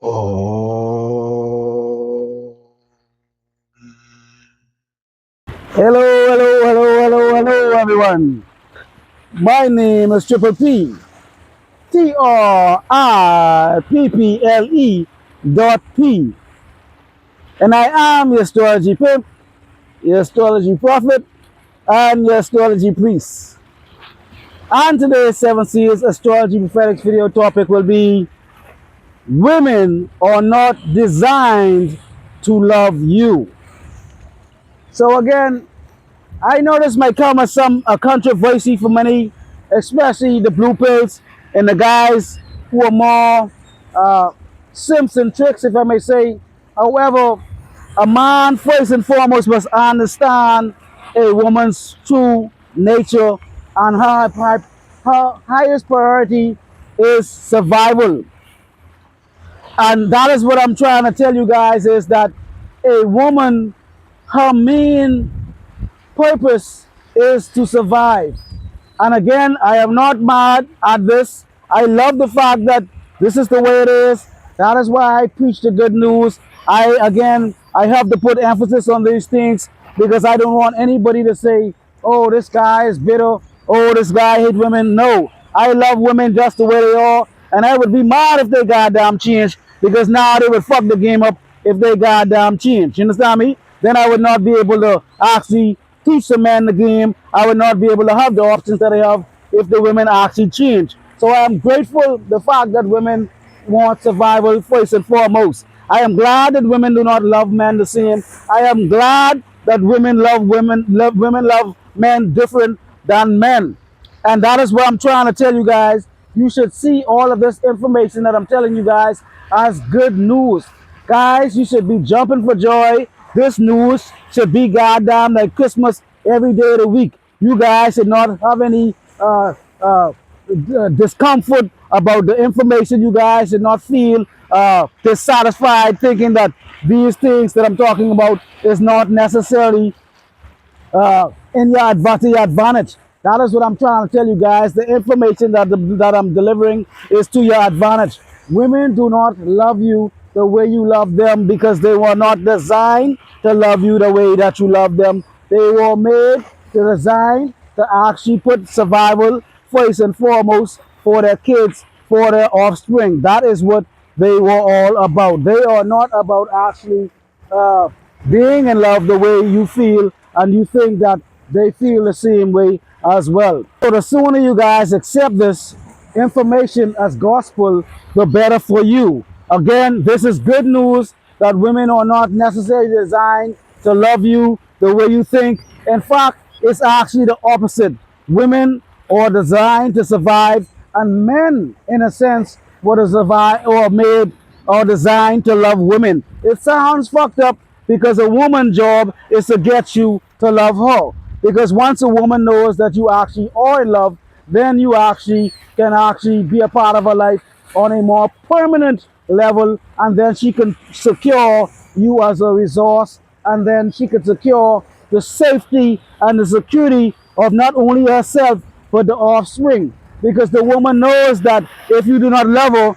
Oh. Hello, hello, hello, hello, hello, everyone. My name is Triple P, TRIPPLE and I am your astrology pimp, your astrology prophet, and your astrology priest. And today's 7 Seals Astrology Prophetic video topic will be Women are not designed to love you. So again, I know this might come as some controversy for many, especially the blue pills and the guys who are more simps and tricks, if I may say. However, a man first and foremost must understand a woman's true nature, and her highest priority is survival. And that is what I'm trying to tell you guys, is that a woman, her main purpose is to survive. And again, I am not mad at this. I love the fact that this is the way it is. That is why I preach the good news. I have to put emphasis on these things because I don't want anybody to say, oh, this guy is bitter. Oh, this guy hates women. No, I love women just the way they are. And I would be mad if they goddamn change, because now they would fuck the game up if they goddamn change. You understand me? Then I would not be able to actually teach the men the game. I would not be able to have the options that I have if the women actually change. So I am grateful the fact that women want survival first and foremost. I am glad that women do not love men the same. I am glad that women love men different than men. And that is what I'm trying to tell you guys. You should see all of this information that I'm telling you guys as good news. Guys, you should be jumping for joy. This news should be goddamn like Christmas every day of the week. You guys should not have any discomfort about the information. You guys should not feel dissatisfied thinking that these things that I'm talking about is not necessarily in your advantage. That is what I'm trying to tell you guys. The information that I'm delivering is to your advantage. Women do not love you the way you love them because they were not designed to love you the way that you love them. They were made to design to actually put survival first and foremost for their kids, for their offspring. That is what they were all about. They are not about actually uh, being in love the way you feel, and you think that they feel the same way as well. So the sooner you guys accept this information as gospel, the better for you. Again, this is good news that women are not necessarily designed to love you the way you think. In fact, it's actually the opposite. Women are designed to survive, and men, in a sense, were survive or made or designed to love women. It sounds fucked up because a woman's job is to get you to love her. Because once a woman knows that you actually are in love, then you actually can actually be a part of her life on a more permanent level, and then she can secure you as a resource, and then she can secure the safety and the security of not only herself but the offspring. Because the woman knows that if you do not love her,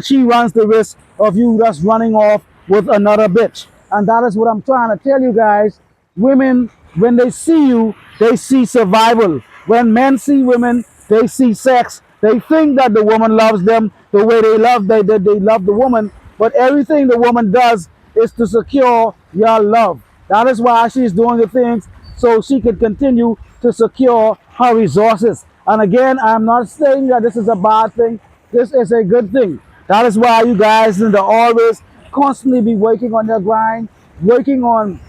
she runs the risk of you just running off with another bitch. And that is what I'm trying to tell you guys. Women, when they see you, they see survival. When men see women, they see sex. They think that the woman loves them the way they love the woman. But everything the woman does is to secure your love. That is why she's doing the things so she can continue to secure her resources. And again, I'm not saying that this is a bad thing. This is a good thing. That is why you guys need to always constantly be working on your grind, working on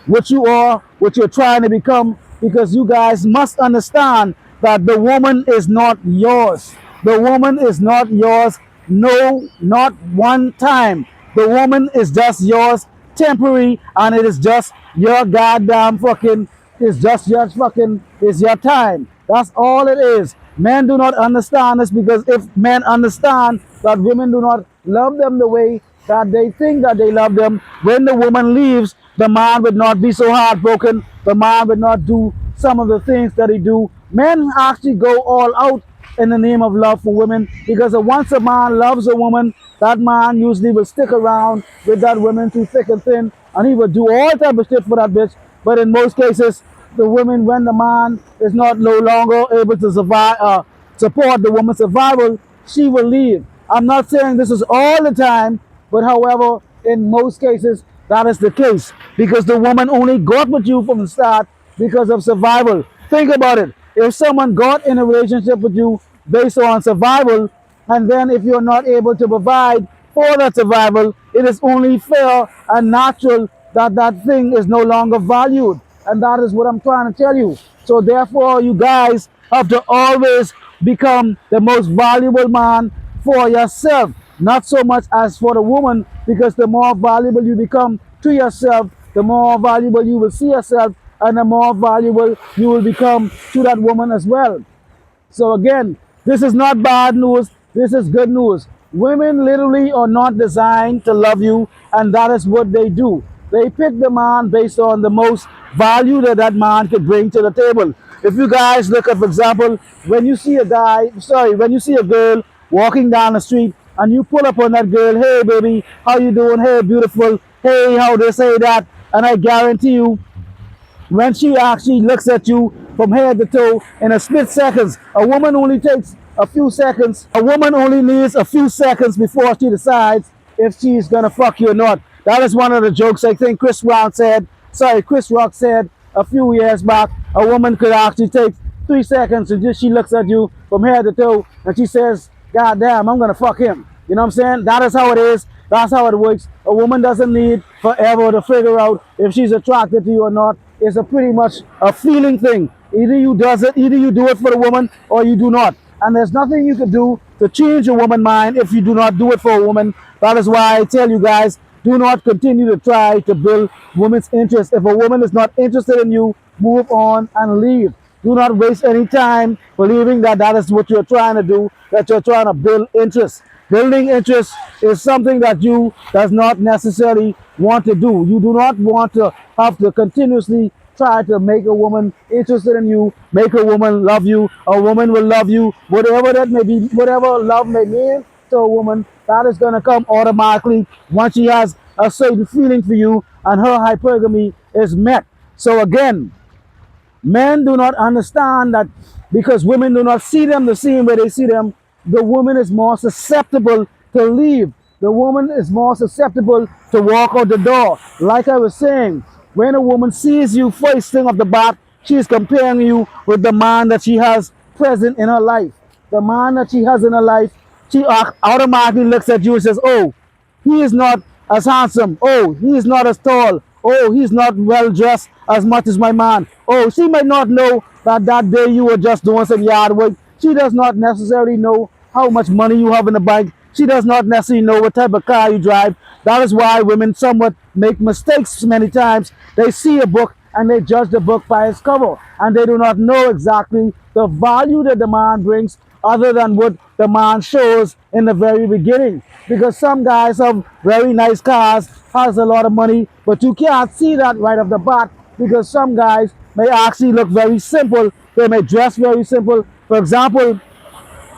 what you are, what you're trying to become, because you guys must understand that the woman is not yours. The woman is not yours, no, not one time. The woman is just yours temporary, and it is just your goddamn fucking, it's your time. That's all it is. Men do not understand this, because if men understand that women do not love them the way that they think that they love them, when the woman leaves, the man would not be so heartbroken. The man would not do some of the things that he do. Men actually go all out in the name of love for women. Because once a man loves a woman, that man usually will stick around with that woman through thick and thin, and he will do all type of shit for that bitch. But in most cases, the women, when the man is not no longer able to survive, support the woman's survival, she will leave. I'm not saying this is all the time, but however, in most cases, that is the case because the woman only got with you from the start because of survival. Think about it. If someone got in a relationship with you based on survival, and then if you're not able to provide for that survival, it is only fair and natural that that thing is no longer valued. And that is what I'm trying to tell you. So therefore, you guys have to always become the most valuable man for yourself, not so much as for the woman, because the more valuable you become to yourself, the more valuable you will see yourself, and the more valuable you will become to that woman as well. So again, this is not bad news. This is good news. Women literally are not designed to love you, and that is what they do. They pick the man based on the most value that that man could bring to the table. If you guys look at, for example, when you see a guy, sorry, when you see a girl walking down the street and you pull up on that girl, hey baby, how you doing? Hey beautiful, hey how they say that, and I guarantee you, when she actually looks at you from head to toe in a split seconds, a woman only takes a few seconds. A woman only needs a few seconds before she decides if she's gonna fuck you or not. That is one of the jokes I think Chris Rock said a few years back. A woman could actually take 3 seconds and just she looks at you from head to toe and she says, God damn, I'm gonna fuck him. You know what I'm saying? That is how it is. That's how it works. A woman doesn't need forever to figure out if she's attracted to you or not. It's a pretty much a feeling thing. Either you do it for the woman or you do not. And there's nothing you can do to change a woman's mind if you do not do it for a woman. That is why I tell you guys, do not continue to try to build women's interest. If a woman is not interested in you, move on and leave. Do not waste any time believing that that is what you're trying to do, that you're trying to build interest. Building interest is something that you does not necessarily want to do. You do not want to have to continuously try to make a woman interested in you, make a woman love you. A woman will love you, whatever that may be, whatever love may mean to a woman, that is going to come automatically once she has a certain feeling for you and her hypergamy is met. So again, men do not understand that because women do not see them the same way they see them, the woman is more susceptible to leave. The woman is more susceptible to walk out the door. Like I was saying, when a woman sees you first thing off the bat, she is comparing you with the man that she has present in her life. The man that she has in her life, she automatically looks at you and says, oh, he is not as handsome. Oh, he is not as tall. Oh, he's not well dressed as much as my man. Oh, she might not know that that day you were just doing some yard work. She does not necessarily know how much money you have in the bank. She does not necessarily know what type of car you drive. That is why women somewhat make mistakes many times. They see a book and they judge the book by its cover. And they do not know exactly the value that the man brings other than what the man shows in the very beginning. Because some guys have very nice cars, has a lot of money, but you can't see that right off the bat because some guys may actually look very simple. They may dress very simple. For example,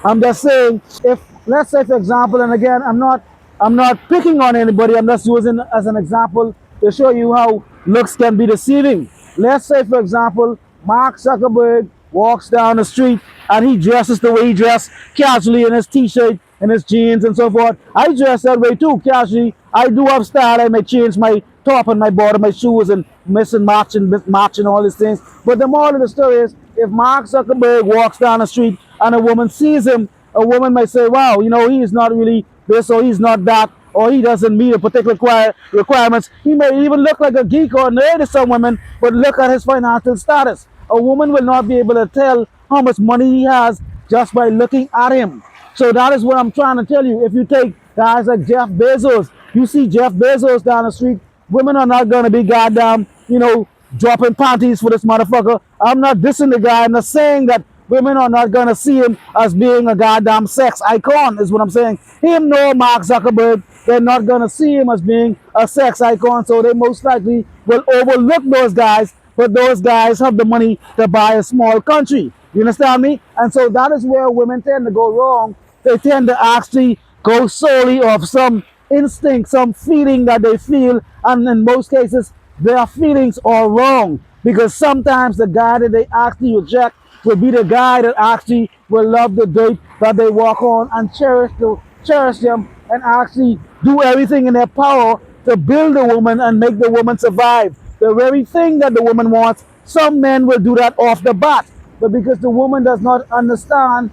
I'm just saying, if let's say for example, and again, I'm not picking on anybody, I'm just using as an example to show you how looks can be deceiving. Let's say for example, Mark Zuckerberg walks down the street and he dresses the way he dresses, casually in his t-shirt and his jeans and so forth. I dress that way too, casually. I do have style. I may change my top and my bottom, my shoes and matching all these things. But the moral of the story is, if Mark Zuckerberg walks down the street and a woman sees him, a woman may say, wow, you know, he's not really this or he's not that, or he doesn't meet a particular requirements. He may even look like a geek or a nerd to some women, but look at his financial status. A woman will not be able to tell how much money he has just by looking at him. So that is what I'm trying to tell you. If you take guys like Jeff Bezos, you see Jeff Bezos down the street, women are not going to be goddamn, you know, dropping panties for this motherfucker. I'm not dissing the guy. I'm not saying that women are not going to see him as being a goddamn sex icon, is what I'm saying. Him nor Mark Zuckerberg, they're not going to see him as being a sex icon, so they most likely will overlook those guys, but those guys have the money to buy a small country. You understand me? And so that is where women tend to go wrong. They tend to actually go solely off some instinct, some feeling that they feel, and in most cases, their feelings are wrong because sometimes the guy that they actually reject will be the guy that actually will love the dirt that they walk on and cherish them and actually do everything in their power to build a woman and make the woman survive. The very thing that the woman wants, some men will do that off the bat. But because the woman does not understand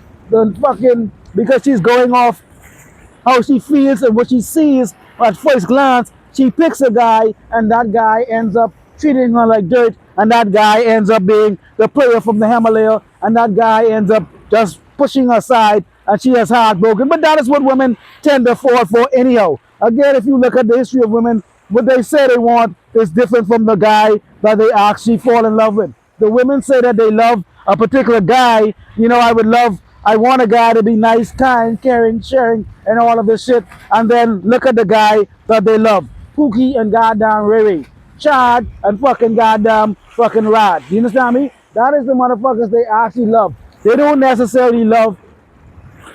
because she's going off how she feels and what she sees at first glance, she picks a guy and that guy ends up treating her like dirt, and that guy ends up being the player from the Himalaya, and that guy ends up just pushing her aside and she has heartbroken. But that is what women tend to fall for anyhow. Again, if you look at the history of women, what they say they want is different from the guy that they actually fall in love with. The women say that they love a particular guy. I want a guy to be nice, kind, caring, sharing, and all of this shit. And then look at the guy that they love. Pookie and goddamn Riri. Chad and fucking goddamn fucking Rod. You understand me? That is the motherfuckers they actually love. They don't necessarily love,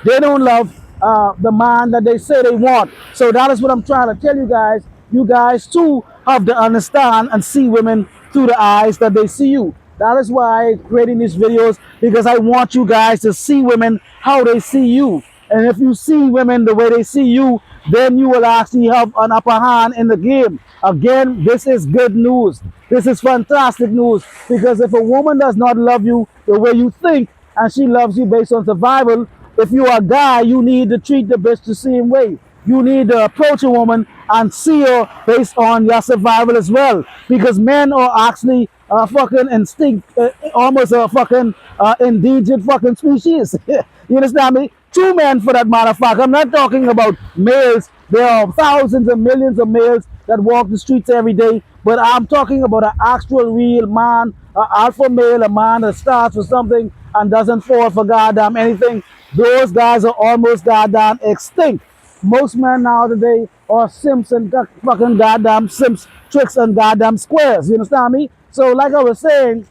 they don't love the man that they say they want. So that is what I'm trying to tell you guys. You guys too have to understand and see women through the eyes that they see you. That is why I'm creating these videos, because I want you guys to see women how they see you. And if you see women the way they see you, then you will actually have an upper hand in the game. Again, this is good news. This is fantastic news, because if a woman does not love you the way you think, and she loves you based on survival, if you are a guy, you need to treat the bitch the same way. You need to approach a woman and see her based on your survival as well. Because men are actually fucking instinct, almost a fucking endangered fucking species. You understand me? True men, for that matter of fact. I'm not talking about males. There are thousands and millions of males that walk the streets every day. But I'm talking about an actual real man, an alpha male, a man that starts with something and doesn't fall for goddamn anything. Those guys are almost goddamn extinct. Most men now today are simps and fucking goddamn simps, tricks and goddamn squares. You understand me? So like I was saying,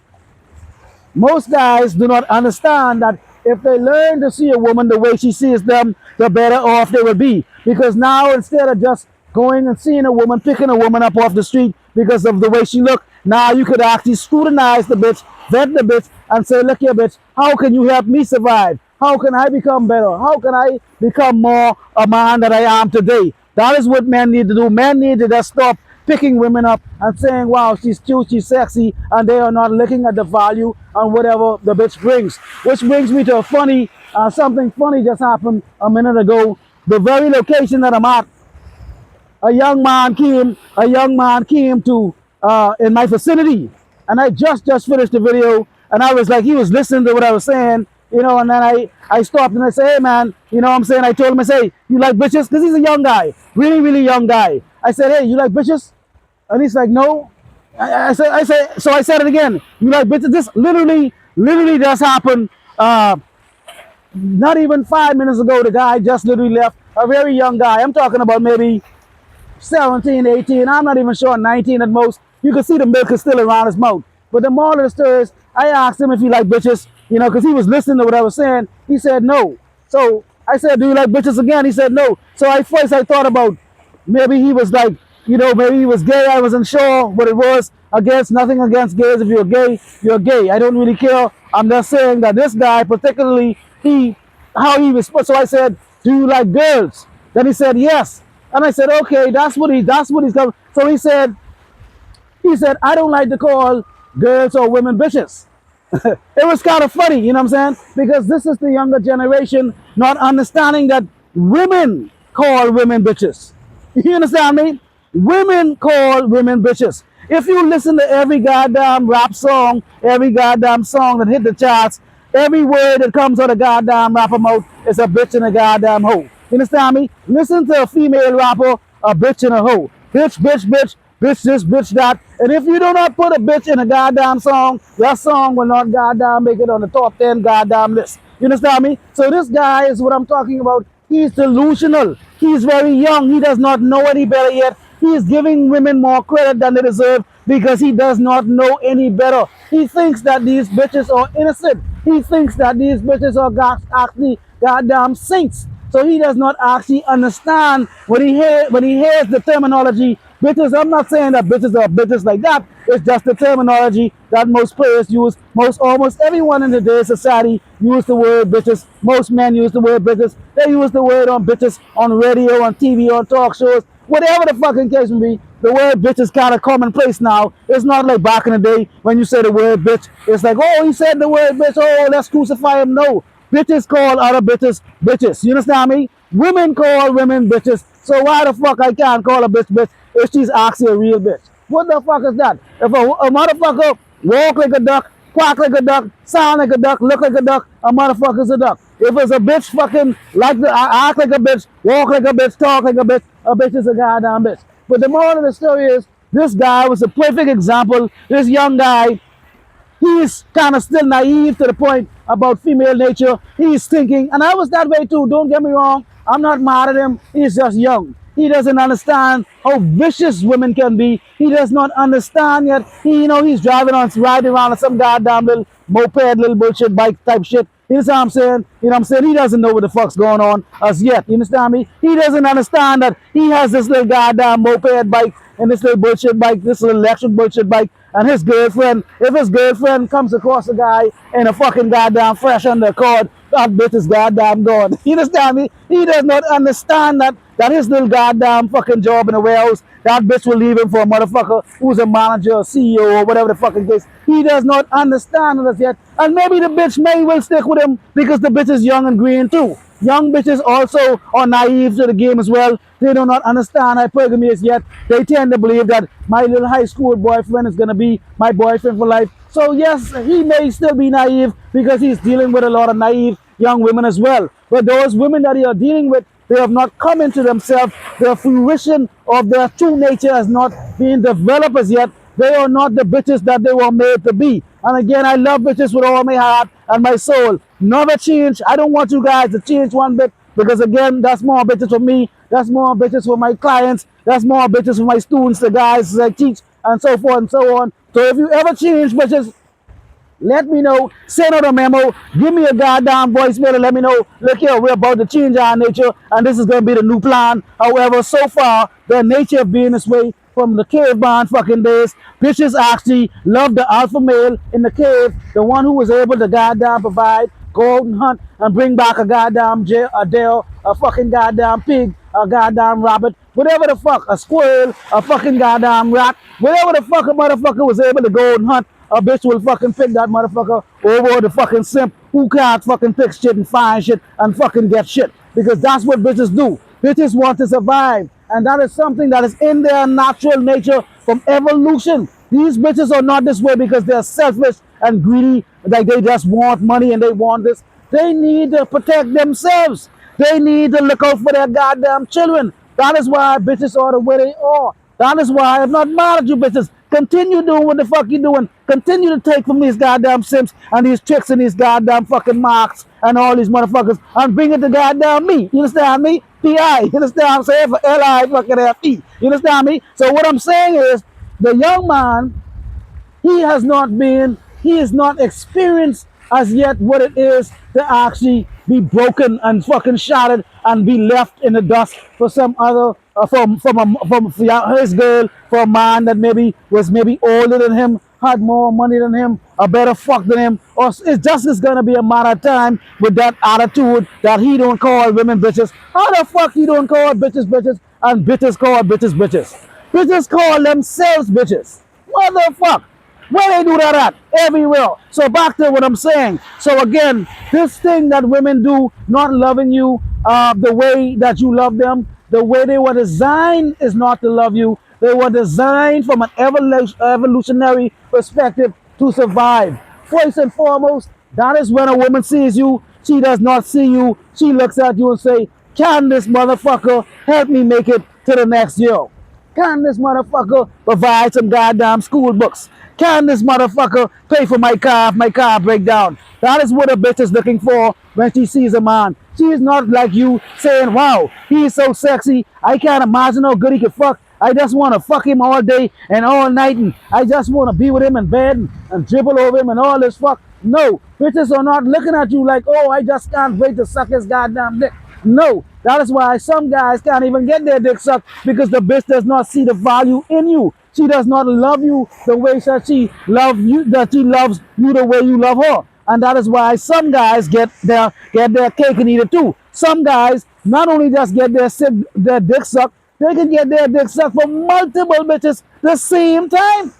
most guys do not understand that if they learn to see a woman the way she sees them, the better off they will be. Because now instead of just going and seeing a woman, picking a woman up off the street because of the way she look, now you could actually scrutinize the bitch, vet the bitch, and say, look here bitch, how can you help me survive? How can I become better? How can I become more a man that I am today? That is what men need to do. Men need to just stop picking women up and saying, wow, she's cute, she's sexy, and they are not looking at the value and whatever the bitch brings. Which brings me to a funny, something funny just happened a minute ago. The very location that I'm at, a young man came to in my vicinity, and I just finished the video, and I was like, he was listening to what I was saying, you know, and then I stopped and I said, hey man, you know what I'm saying? I told him, I say, you like bitches? Because he's a young guy, really, really young guy. I said, hey, you like bitches? And he's like, no. So I said it again. You like bitches? This literally just happened. Not even 5 minutes ago, the guy just literally left. A very young guy. I'm talking about maybe 17, 18. I'm not even sure, 19 at most. You can see the milk is still around his mouth. But the moral of the story is, I asked him if he liked bitches, you know, because he was listening to what I was saying. He said no. So I said, do you like bitches again? He said no. So I thought about maybe he was like, you know, maybe he was gay. I wasn't sure what it was. Nothing against gays. If you're gay, you're gay. I don't really care. I'm just saying that this guy, particularly, how he was. So I said, do you like girls? Then he said yes. And I said, okay, that's what he's coming. So he said, I don't like to call girls or women bitches. It was kind of funny, you know what I'm saying? Because this is the younger generation not understanding that women call women bitches. You understand me? Women call women bitches. If you listen to every goddamn rap song, every goddamn song that hit the charts, every word that comes out of goddamn rapper mouth is a bitch and a goddamn hoe. You understand me? Listen to a female rapper, a bitch and a hoe. Bitch, bitch, bitch, bitch this, bitch that. And if you do not put a bitch in a goddamn song, that song will not goddamn make it on the top 10 goddamn list. You understand me? So this guy is what I'm talking about. He's delusional. He's very young. He does not know any better yet. He is giving women more credit than they deserve because he does not know any better. He thinks that these bitches are innocent. He thinks that these bitches are actually goddamn saints. So he does not actually understand when he hears the terminology bitches. I'm not saying that bitches are bitches like that. It's just the terminology that most players use. Almost everyone in today's society use the word bitches. Most men use the word bitches. They use the word on bitches on radio, on TV, on talk shows, whatever the fucking case may be. The word bitch is kind of commonplace now. It's not like back in the day when you say the word bitch. It's like, oh, he said the word bitch. Oh, let's crucify him. No. Bitches call other bitches bitches. You understand me? Women call women bitches. So why the fuck I can't call a bitch bitch if she's actually a real bitch? What the fuck is that? If a motherfucker walk like a duck, quack like a duck, sound like a duck, look like a duck, a motherfucker's a duck. If it's a bitch fucking like the act like a bitch, walk like a bitch, talk like a bitch is a goddamn bitch. But the moral of the story is this guy was a perfect example. This young guy, he's kind of still naive to the point about female nature. He's thinking, and I was that way too, don't get me wrong. I'm not mad at him. He's just young. He doesn't understand how vicious women can be. He does not understand yet. He's riding around on some goddamn little moped, little bullshit bike type shit. You know what I'm saying? You know what I'm saying? He doesn't know what the fuck's going on as yet. You understand me? He doesn't understand that he has this little goddamn moped bike and this little bullshit bike, this little electric bullshit bike, and his girlfriend, if his girlfriend comes across a guy in a fucking goddamn fresh undercord, that bitch is goddamn gone. You understand me? He does not understand that his little goddamn fucking job in the warehouse, that bitch will leave him for a motherfucker who's a manager or CEO or whatever the fucking case. He does not understand it as yet. And maybe the bitch may well stick with him because the bitch is young and green too. Young bitches also are naive to the game as well. They do not understand hypergamy as yet. They tend to believe that my little high school boyfriend is going to be my boyfriend for life. So yes, he may still be naive because he's dealing with a lot of naive young women as well. But those women that he are dealing with, they have not come into themselves. The fruition of their true nature has not been developed as yet. They are not the bitches that they were made to be. And again, I love bitches with all my heart and my soul. Never change. I don't want you guys to change one bit because again, that's more bitches for me. That's more bitches for my clients. That's more bitches for my students, the guys I teach, and so forth and so on. So if you ever change bitches, let me know. Send out a memo. Give me a goddamn voicemail and let me know. Look here, we're about to change our nature and this is going to be the new plan. However, so far, the nature of being this way from the caveman fucking days, bitches actually love the alpha male in the cave, the one who was able to goddamn provide, go out and hunt and bring back a goddamn a deer, a fucking goddamn pig, a goddamn rabbit, whatever the fuck, a squirrel, a fucking goddamn rat, whatever the fuck a motherfucker was able to go out and hunt. A bitch will fucking pick that motherfucker over the fucking simp who can't fucking pick shit and find shit and fucking get shit. Because that's what bitches do. Bitches want to survive. And that is something that is in their natural nature from evolution. These bitches are not this way because they're selfish and greedy. Like they just want money and they want this. They need to protect themselves. They need to look out for their goddamn children. That is why bitches are the way they are. That is why I'm not mad at you bitches. Continue doing what the fuck you doing. Continue to take from these goddamn simps and these chicks and these goddamn fucking marks and all these motherfuckers and bring it to goddamn me. You understand me? P.I. You understand what I'm saying? For L.I. fucking F.E. You understand me? So what I'm saying is the young man, he has not experienced as yet what it is to actually be broken and fucking shattered and be left in the dust for some other from his girl, for a man that was maybe older than him, had more money than him, a better fuck than him, or it's just is gonna be a matter of time with that attitude that he don't call women bitches. How the fuck you don't call bitches bitches and bitches call bitches bitches? Bitches call themselves bitches. What the fuck? Where they do that at? Everywhere. So back to what I'm saying. So again, this thing that women do, not loving you the way that you love them, the way they were designed is not to love you. They were designed from an evolutionary perspective to survive. First and foremost, that is when a woman sees you, she does not see you. She looks at you and say, can this motherfucker help me make it to the next year? Can this motherfucker provide some goddamn school books? Can this motherfucker pay for my car if my car break down? That is what a bitch is looking for when she sees a man. She is not like you saying, wow, he is so sexy. I can't imagine how good he can fuck. I just want to fuck him all day and all night, and I just want to be with him in bed and dribble over him and all this fuck. No, bitches are not looking at you like, oh, I just can't wait to suck his goddamn dick. No, that is why some guys can't even get their dick sucked, because the bitch does not see the value in you. She does not love you the way that she loves you, that she loves you the way you love her. And that is why some guys get their cake and eat it too. Some guys not only just get their dick sucked, they can get their dick sucked from multiple bitches the same time.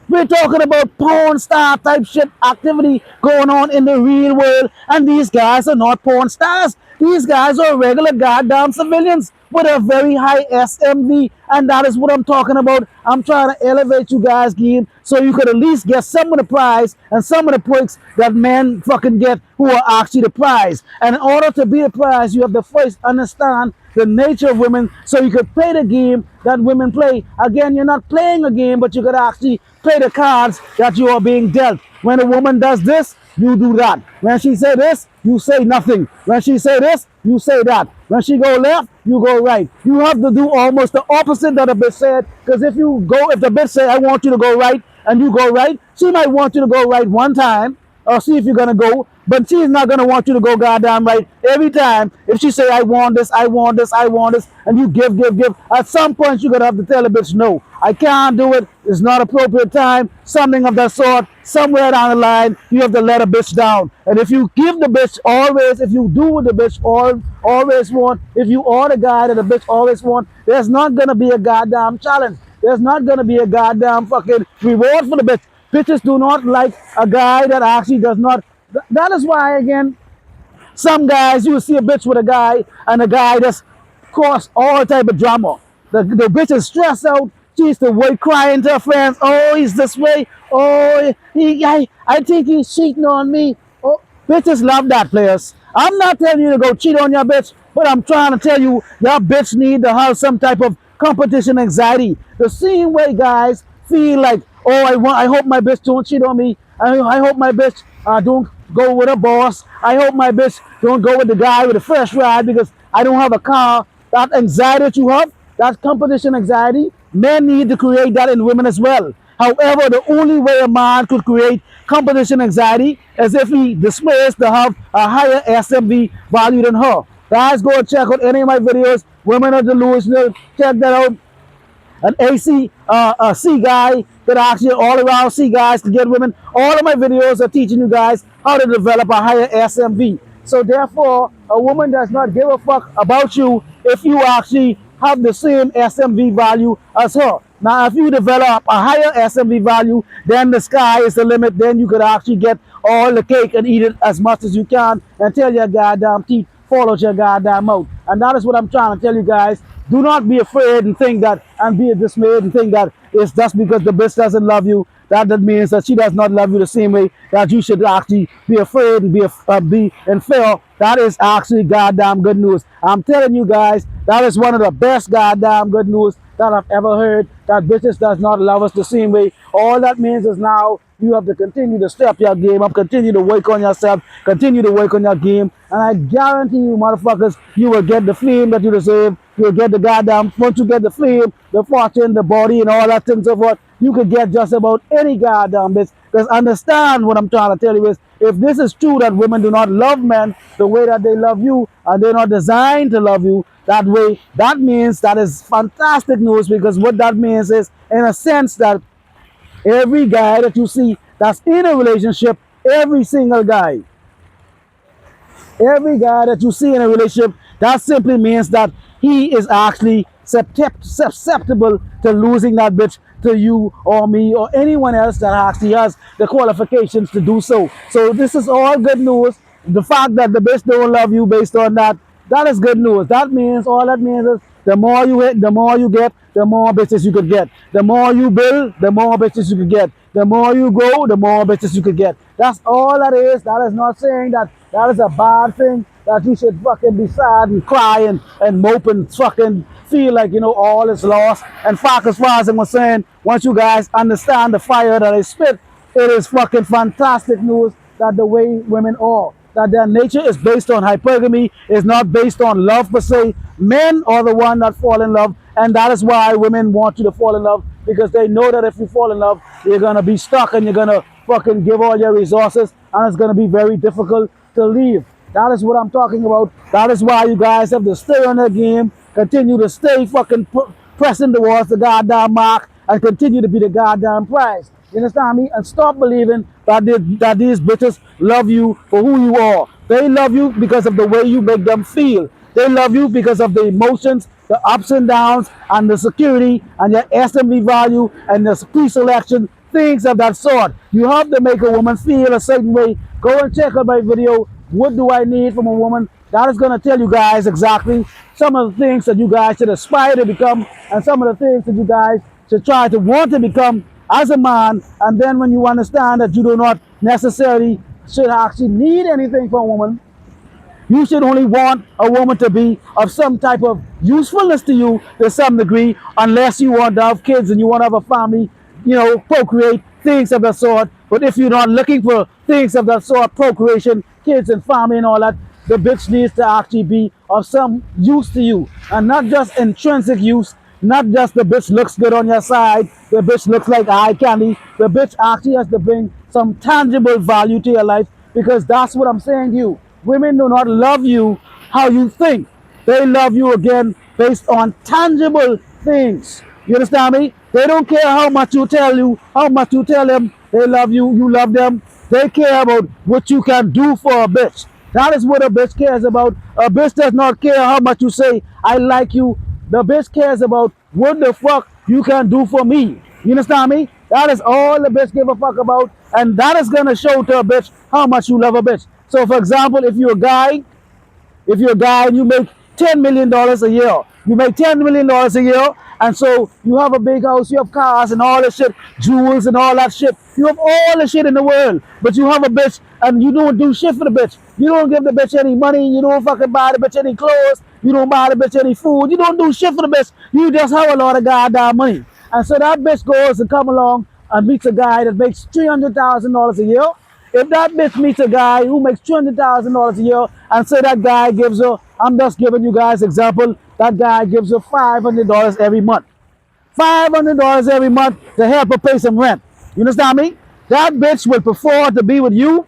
We're talking about porn star type shit activity going on in the real world, and these guys are not porn stars. These guys are regular goddamn civilians with a very high SMV, and that is what I'm talking about. I'm trying to elevate you guys, game, so you could at least get some of the prize and some of the perks that men fucking get who are actually the prize. And in order to be the prize, you have to first understand the nature of women, so you could play the game that women play. Again, you're not playing a game, but you could actually play the cards that you are being dealt. When a woman does this, you do that. When she say this, you say nothing. When she say this, you say that. When she go left, you go right. You have to do almost the opposite that a bitch said, because if the bitch say, I want you to go right, and you go right, she might want you to go right one time, or see if you're going to go, but she's not going to want you to go goddamn right every time. If she say, I want this, I want this, I want this, and you give, at some point you're going to have to tell a bitch, no, I can't do it, it's not appropriate time, something of that sort. Somewhere down the line, you have to let a bitch down. And if you give the bitch always, if you do what the bitch always want, if you are the guy that the bitch always want, there's not going to be a goddamn challenge. There's not going to be a goddamn fucking reward for the bitch. Bitches do not like a guy that actually does not. That is why, again, some guys, you will see a bitch with a guy, and the guy just cause all type of drama. The bitch is stressed out. She used to wait crying to her friends. Oh, he's this way. Oh, I think he's cheating on me. Oh, bitches love that, players. I'm not telling you to go cheat on your bitch, but I'm trying to tell you your bitch need to have some type of competition anxiety. The same way guys feel like, oh, I hope my bitch don't cheat on me. I hope my bitch don't go with a boss. I hope my bitch don't go with the guy with a fresh ride because I don't have a car. That anxiety that you have, that competition anxiety, men need to create that in women as well. However, the only way a man could create competition anxiety is if he displays to have a higher SMV value than her. Guys, go and check out any of my videos. Women are delusional. Check that out. An AC, a C guy that actually all around C guys to get women. All of my videos are teaching you guys how to develop a higher SMV. So therefore, a woman does not give a fuck about you if you actually have the same SMV value as her. Now, if you develop a higher SMV value, then the sky is the limit. Then you could actually get all the cake and eat it as much as you can until your goddamn teeth fall out your goddamn mouth. And that is what I'm trying to tell you guys. Do not be afraid and think that, and be dismayed and think that it's just because the bitch doesn't love you, that means that she does not love you the same way, that you should actually be afraid and be in fear. That is actually goddamn good news. I'm telling you guys, that is one of the best goddamn good news that I've ever heard, that bitches does not love us the same way. All that means is now you have to continue to step your game up, continue to work on yourself, continue to work on your game, and I guarantee you, motherfuckers, you will get the fame that you deserve. You'll get the goddamn, once you get the fame, the fortune, the body, and all that things of what, you could get just about any goddamn bitch. Because understand what I'm trying to tell you is, if this is true that women do not love men the way that they love you, and they're not designed to love you that way, that means that is fantastic news, because what that means is, in a sense, that every guy that you see that's in a relationship, every single guy, every guy that you see in a relationship, that simply means that he is actually susceptible to losing that bitch to you or me or anyone else that actually has the qualifications to do so. So this is all good news. The fact that the bitch don't love you based on that, that is good news. That means, all that means is, the more you hit, the more you get, the more bitches you could get. The more you build, the more bitches you could get. The more you grow, the more bitches you could get. That's all that is. That is not saying that that is a bad thing, that you should fucking be sad and cry and mope and fucking feel like, you know, all is lost. In fact, as far as I'm saying, once you guys understand the fire that I spit, it is fucking fantastic news that the way women are. that their nature is based on hypergamy, is not based on love per se. Men are the one that fall in love, and that is why women want you to fall in love, because they know that if you fall in love, you're gonna be stuck and you're gonna fucking give all your resources, and it's gonna be very difficult to leave. That is what I'm talking about. That is why you guys have to stay on the game, continue to stay fucking pressing towards the goddamn mark, and continue to be the goddamn prize. You understand me? And stop believing that these bitches love you for who you are. They love you because of the way you make them feel. They love you because of the emotions, the ups and downs, and the security, and your estimate value, and the pre-selection, things of that sort. You have to make a woman feel a certain way. Go and check out my video, What Do I Need from a Woman? That is going to tell you guys exactly some of the things that you guys should aspire to become, and some of the things that you guys should try to want to become as a man. And then when you understand that you do not necessarily should actually need anything from a woman, you should only want a woman to be of some type of usefulness to you to some degree, unless you want to have kids and you want to have a family, procreate, things of that sort. But if you're not looking for things of that sort, procreation, kids and family and all that, the bitch needs to actually be of some use to you, and not just intrinsic use, not just the bitch looks good on your side, the bitch looks like eye candy. The bitch actually has to bring some tangible value to your life, because that's what I'm saying to you. Women do not love you how you think. They love you again based on tangible things. You understand me? They don't care how much you tell them they love you, you love them. They care about what you can do for a bitch. That is what a bitch cares about. A bitch does not care how much you say, I like you. The bitch cares about what the fuck you can do for me. You understand me? That is all the bitch give a fuck about. And that is going to show to a bitch how much you love a bitch. So for example, if you're a guy and you make $10 million a year, you make $10 million a year, and so you have a big house, you have cars and all this shit, jewels and all that shit. You have all the shit in the world, but you have a bitch and you don't do shit for the bitch. You don't give the bitch any money, you don't fucking buy the bitch any clothes, you don't buy the bitch any food, you don't do shit for the bitch. You just have a lot of goddamn money. And so that bitch goes and come along and meets a guy that makes $300,000 a year. If that bitch meets a guy who makes $200,000 a year, and say that guy gives her, I'm just giving you guys example, that guy gives her $500 every month. $500 every month to help her pay some rent. You understand me? That bitch will prefer to be with you,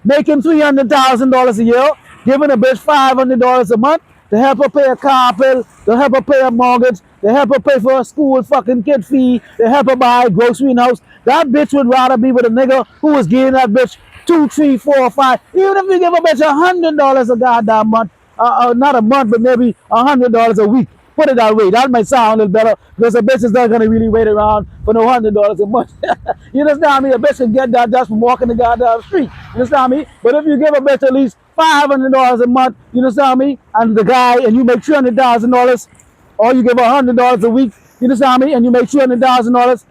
making $300,000 a year, giving a bitch $500 a month to help her pay a car bill, to help her pay a mortgage, to help her pay for a school fucking kid fee, to help her buy a grocery in the house. That bitch would rather be with a nigga who is giving that bitch 2, 3, 4, 5. Even if you give a bitch $100 a goddamn month, not a month, but maybe $100 a week. Put it that way. That might sound a little better, because a bitch is not gonna really wait around for no $100 a month. You understand me? A bitch can get that just from walking the goddamn street. You understand me? But if you give a bitch at least $500 a month, you understand me? And the guy, and you make $300,000, or you give her $100 a week, you understand me? And you make $300,000,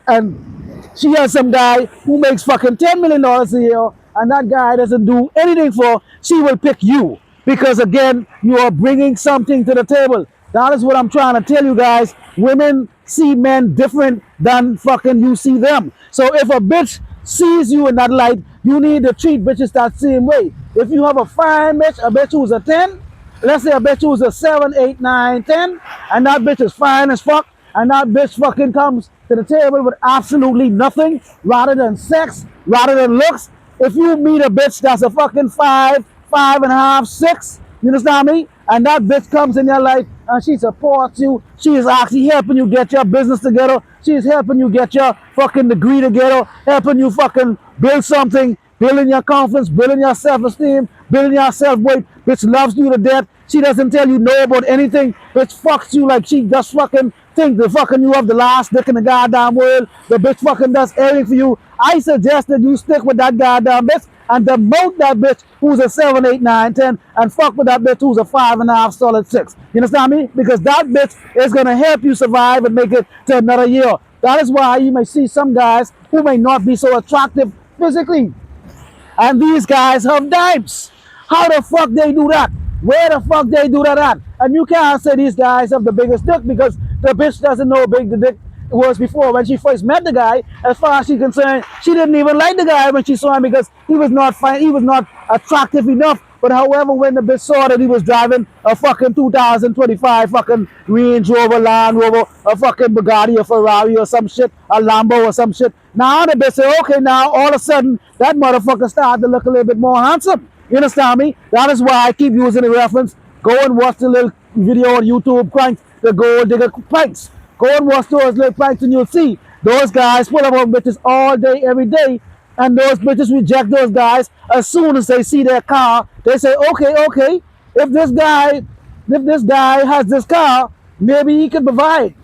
and she has some guy who makes fucking $10 million a year, and that guy doesn't do anything for her, she will pick you. Because again, you are bringing something to the table. That is what I'm trying to tell you guys. Women see men different than fucking you see them. So if a bitch sees you in that light, you need to treat bitches that same way. If you have a fine bitch, a bitch who's a 10, let's say a bitch who's a 7, 8, 9, 10, and that bitch is fine as fuck, and that bitch fucking comes to the table with absolutely nothing rather than sex, rather than looks. If you meet a bitch that's a fucking 5, 5.5, 6, you understand me? And that bitch comes in your life and she supports you. She is actually helping you get your business together. She is helping you get your fucking degree together, helping you fucking build something, building your confidence, building your self-esteem, building your self-worth. Bitch loves you to death. She doesn't tell you no about anything. Bitch fucks you like she just fucking think the fucking you have the last dick in the goddamn world. The bitch fucking does everything for you. I suggest that you stick with that goddamn bitch and demote that bitch who's a 7, 8, 9, 10, and fuck with that bitch who's a 5.5 solid 6. You understand me? Because that bitch is gonna help you survive and make it to another year. That is why you may see some guys who may not be so attractive physically, and these guys have dimes. How the fuck they do that? Where the fuck they do that at? And you can't say these guys have the biggest dick, because the bitch doesn't know how big the dick was before when she first met the guy. As far as she's concerned, she didn't even like the guy when she saw him because he was not fine, he was not attractive enough. But however, when the bitch saw that he was driving a fucking 2025 fucking Range Rover, Land Rover, a fucking Bugatti, a Ferrari or some shit, a Lambo or some shit, now the bitch said, okay, now all of a sudden that motherfucker started to look a little bit more handsome. You understand me? That is why I keep using the reference. Go and watch the little video on YouTube, pranks, the gold digger pranks. Go and watch those little pranks and you'll see those guys pull up on bitches all day, every day. And those bitches reject those guys as soon as they see their car. They say, okay, if this guy has this car, maybe he can provide.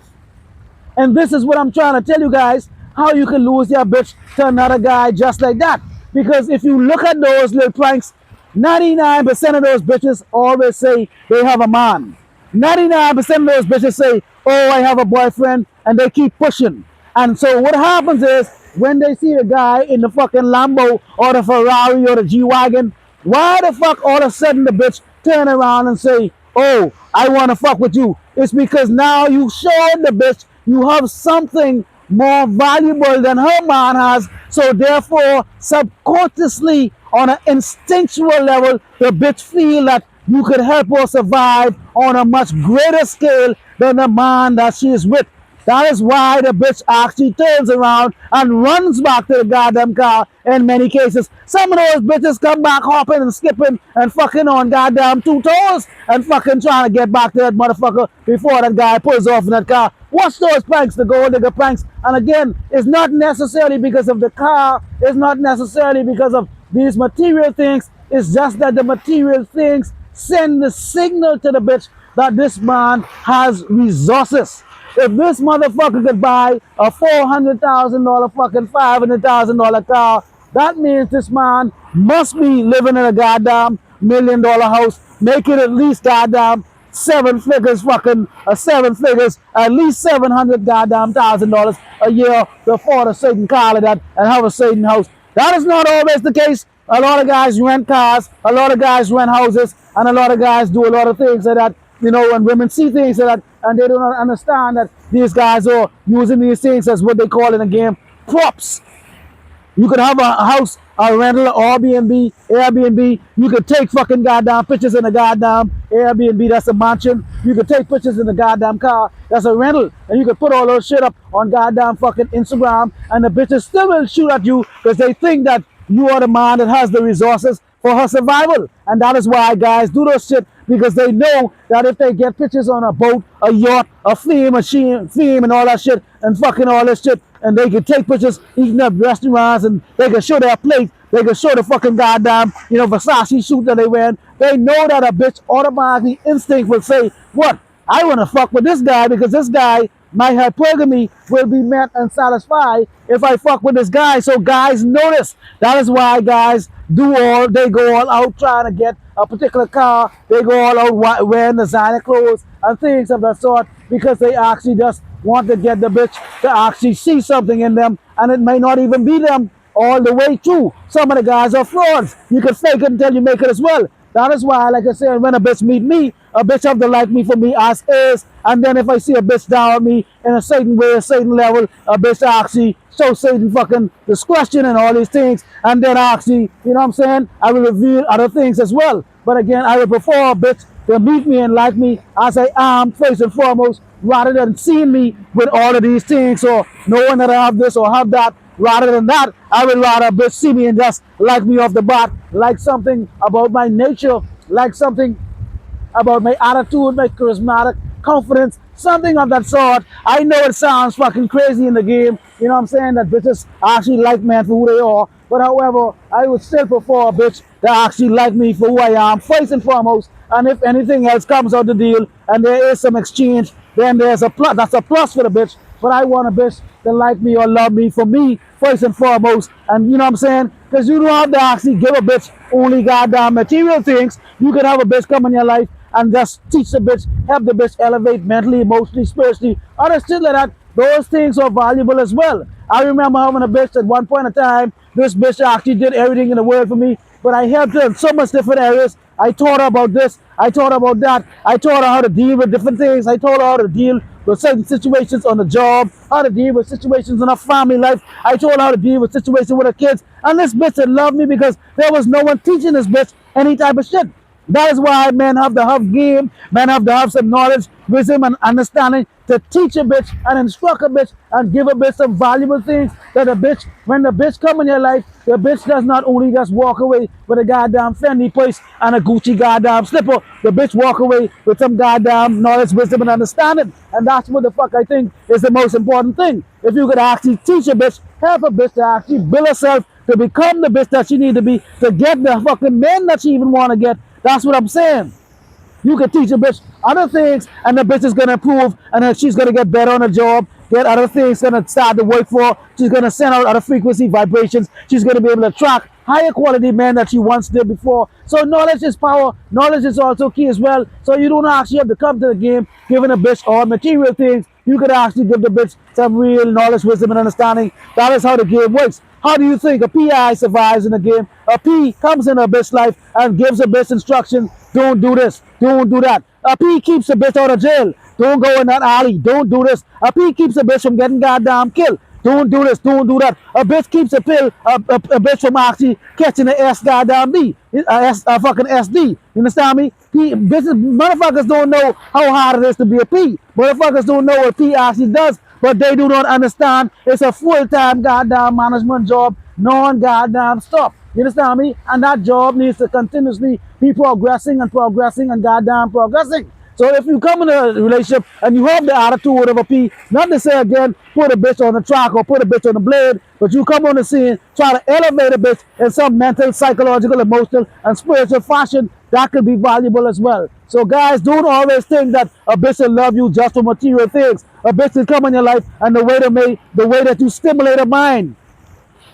And this is what I'm trying to tell you guys, how you can lose your bitch to another guy just like that. Because if you look at those little pranks, 99% of those bitches always say they have a man. 99% of those bitches say, oh, I have a boyfriend, and they keep pushing. And so what happens is, when they see a guy in the fucking Lambo or the Ferrari or the G-Wagon, why the fuck all of a sudden the bitch turn around and say, oh, I want to fuck with you? It's because now you showed the bitch you have something more valuable than her man has. So therefore, subconsciously, on an instinctual level, the bitch feel that you could help her survive on a much greater scale than the man that she is with. That is why the bitch actually turns around and runs back to the goddamn car in many cases. Some of those bitches come back hopping and skipping and fucking on goddamn two toes and fucking trying to get back to that motherfucker before that guy pulls off in that car. Watch those pranks, the gold digger pranks. And again, it's not necessarily because of the car. It's not necessarily because of these material things. It's just that the material things send the signal to the bitch that this man has resources. If this motherfucker could buy a $400,000 fucking $500,000 car, that means this man must be living in a goddamn $1 million house, making at least goddamn seven figures, at least 700 goddamn $1,000 a year to afford a certain car like that and have a certain house. That is not always the case. A lot of guys rent cars, a lot of guys rent houses, and a lot of guys do a lot of things like that. You know, when women see things like that, and they do not understand that these guys are using these things as what they call in the game props. You could have a house, a rental, Airbnb. You could take fucking goddamn pictures in a goddamn Airbnb, that's a mansion. You could take pictures in the goddamn car, that's a rental. And you could put all those shit up on goddamn fucking Instagram, and the bitches still will shoot at you because they think that you are the man that has the resources for her survival. And that is why guys do those shit, because they know that if they get pictures on a boat, a yacht, a theme and all that shit, and fucking all this shit, and they can take pictures eating at restaurants, and they can show their plate, they can show the fucking goddamn, Versace suit that they wear. They know that a bitch automatically instinct will say, what? I want to fuck with this guy because this guy, my hypergamy will be met and satisfied if I fuck with this guy. So guys notice. That is why guys they go all out trying to get a particular car. They go all out wearing designer clothes and things of that sort because they actually just want to get the bitch to actually see something in them, and it may not even be them all the way through. Some of the guys are frauds. You can fake it until you make it as well. That is why, like I said, when a bitch meet me, a bitch have to like me for me as is. And then if I see a bitch down on me in a certain way, a certain level, a bitch actually show certain fucking discretion and all these things. And then actually, you know what I'm saying, I will reveal other things as well. But again, I would prefer a bitch to meet me and like me as I am, first and foremost, rather than seeing me with all of these things or knowing that I have this or have that. Rather than that, I would rather a bitch see me and just like me off the bat, like something about my nature, like something about my attitude, my charismatic confidence, something of that sort. I know it sounds fucking crazy in the game, you know what I'm saying, that bitches actually like men for who they are. But however, I would still prefer a bitch that actually like me for who I am, first and foremost. And if anything else comes out the deal and there is some exchange, then there's a plus. That's a plus for the bitch. But I want a bitch that like me or love me for me, first and foremost. And you know what I'm saying? Because you don't have to actually give a bitch only goddamn material things. You can have a bitch come in your life and just teach the bitch, help the bitch elevate mentally, emotionally, spiritually, other shit like that. Those things are valuable as well. I remember having a bitch at one point in time. This bitch actually did everything in the world for me, but I helped her in so much different areas. I taught her about this, I taught her about that. I taught her how to deal with different things. I taught her how to deal with certain situations on the job, how to deal with situations in her family life. I told her how to deal with situations with her kids. And this bitch had loved me because there was no one teaching this bitch any type of shit. That is why men have to have game, men have to have some knowledge, wisdom, and understanding to teach a bitch and instruct a bitch and give a bitch some valuable things that a bitch, when the bitch come in your life, the bitch does not only just walk away with a goddamn Fendi purse and a Gucci goddamn slipper. The bitch walk away with some goddamn knowledge, wisdom, and understanding. And that's what the fuck I think is the most important thing. If you could actually teach a bitch, help a bitch to actually build herself to become the bitch that she need to be, to get the fucking men that she even want to get. That's what I'm saying. You can teach a bitch other things, and the bitch is gonna improve, and then she's gonna get better on the job, get other things gonna start to work for. She's gonna send out other frequency vibrations. She's gonna be able to attract higher quality men that she once did before. So knowledge is power. Knowledge is also key as well. So you don't actually have to come to the game giving a bitch all material things. You could actually give the bitch some real knowledge, wisdom, and understanding. That is how the game works. How do you think a PI survives in the game? A P comes in a bitch life and gives a bitch instruction. Don't do this. Don't do that. A P keeps a bitch out of jail. Don't go in that alley. Don't do this. A P keeps a bitch from getting goddamn killed. Don't do this. Don't do that. A bitch keeps a bitch from actually catching the S goddamn D. A fucking SD. You understand me? Motherfuckers don't know how hard it is to be a P. Motherfuckers don't know what P actually does. But they do not understand it's a full-time goddamn management job, non-goddamn stop. You understand me? And that job needs to continuously be progressing and progressing and goddamn progressing. So if you come in a relationship and you have the attitude of a P, not to say again, put a bitch on the track or put a bitch on the blade, but you come on the scene, try to elevate a bitch in some mental, psychological, emotional, and spiritual fashion, that could be valuable as well. So guys, don't always think that a bitch will love you just for material things. A bitch will come in your life and the way that you stimulate her mind.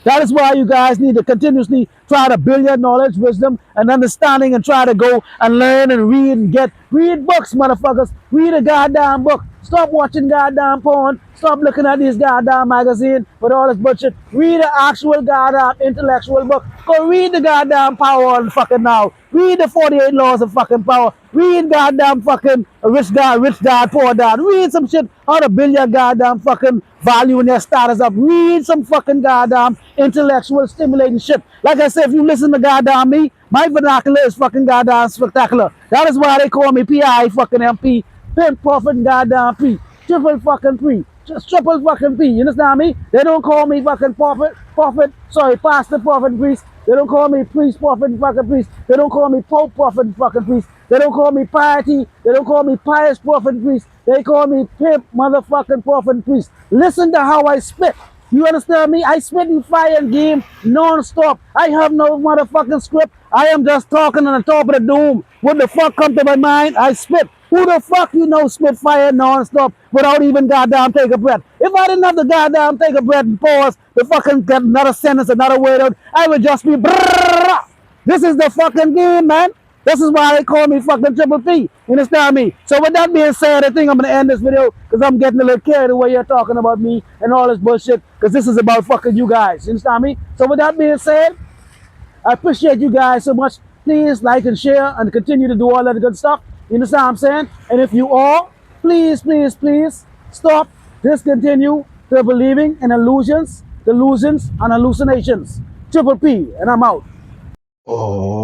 That is why you guys need to continuously try to build your knowledge, wisdom, and understanding, and try to go and learn and read and read books, motherfuckers. Read a goddamn book. Stop watching goddamn porn. Stop looking at these goddamn magazines with all this bullshit. Read an actual goddamn intellectual book. Go read the goddamn Power on fucking Now. Read the 48 Laws of fucking Power. Read goddamn fucking Rich Dad, Poor Dad. Read some shit how to build your goddamn fucking value in your status up. Read some fucking goddamn intellectual stimulating shit. Like I said, if you listen to goddamn me, my vernacular is fucking goddamn spectacular. That is why they call me PI fucking MP. Pimp, Prophet, goddamn P. Triple fucking P. Just triple fucking P. You understand me? They don't call me fucking Pastor, Prophet, Priest. They don't call me Priest, Prophet, fucking Priest. They don't call me Pope, Prophet, fucking Priest. They don't call me Piety. They don't call me Pious, Prophet, Priest. They call me Pimp, motherfucking Prophet, Priest. Listen to how I spit. You understand me? I spit in fire and game non-stop. I have no motherfucking script. I am just talking on the top of the dome. What the fuck come to my mind, I spit. Who the fuck you know spit fire non-stop without even goddamn take a breath? If I didn't have to goddamn take a breath and pause to fucking get another sentence, another word out, I would just be brrrr. This is the fucking game, man. This is why they call me fucking Triple P. You understand me? So with that being said, I think I'm going to end this video because I'm getting a little carried away here talking about me and all this bullshit because this is about fucking you guys. You understand me? So with that being said, I appreciate you guys so much. Please like and share and continue to do all that good stuff. You understand what I'm saying? And if you all, please, please, please stop, discontinue the believing in illusions, delusions, and hallucinations. Triple P, and I'm out. Oh.